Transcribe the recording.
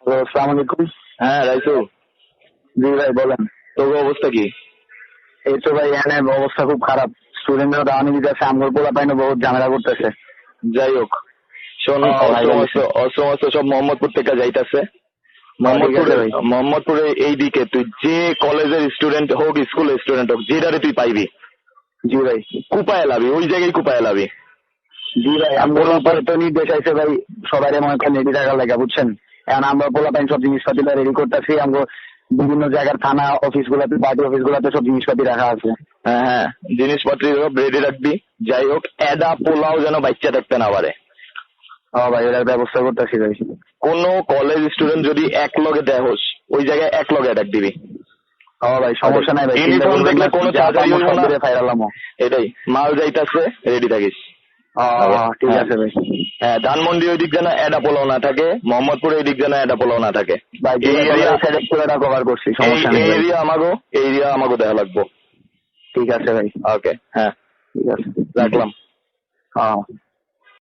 Hello, আসসালামু আলাইকুম। হ্যাঁ রাইসু, জি ভাই বলেন। তোর অবস্থা কি? এই তো ভাই এখানে অবস্থা খুব খারাপ। স্টুডেন্টরা দাওয়ানি দিতেছে, আমগর পোলা পাইনে বহুত ঝামেলা করতেছে। যাই হোক, শোন, ভাই বলছি। অস্ত্র সব মোহাম্মদপুর থেকে যাইতাছে। ঠিক আছে ভাই। মোহাম্মদপুরে এই দিকে তুই যে কলেজের স্টুডেন্ট হোক, স্কুলের স্টুডেন্ট হোক, যেটারে তুই পাইবি জি ভাই। কুপায় লাবি, ওই জায়গায় কুপায় লাবি। জি ভাই, আর আমগর পোলাপান, উপরে তো নির্দেশ আছে ভাই, সবাই মনে করেন রেডি থাকার লাগা, বুঝছেন। এখন আমরা পোলা পাইন সব জিনিসপাতি রেডি করতেছি। আমগো বিভিন্ন জায়গার থানা অফিস গুলাতে, পার্টি অফিস গুলাতে সব জিনিসপাতি রাখা আছে। হ্যাঁ হ্যাঁ, জিনিসপত্র সব রেডি রাখবি। যাই হোক, এডা পোলাও যেন বাচ্চা থাকতে না পারে। ভাই এটার ব্যবস্থা করতেছি ভাই। কোন কলেজ স্টুডেন্ট যদি এক লগে দেহস, ওই জায়গায় এক লগে অ্যাটাক দিবি। ভাই সমস্যা নাই ভাই, ইউনিফর্ম দেখলে কোনো চার্জারি হইব না। ফাইরালামো। এটাই, মাল যাইতাছে, রেডি থাকিস। ঠিক আছে ভাই। হ্যাঁ, ধানমন্ডি ওই দিক যেন এডা পোলাও না থাকে, মোহাম্মদপুর এই দিক যেন এডা পোলাও না থাকে। ভাই এই এরিয়া পুরোটা কভার করছি, সমস্যা নেই। এই এরিয়া আমাগো দেখা লাগবো। ঠিক আছে ভাই। ওকে, হ্যাঁ, ঠিক আছে, রাখলাম। হ্যাঁ।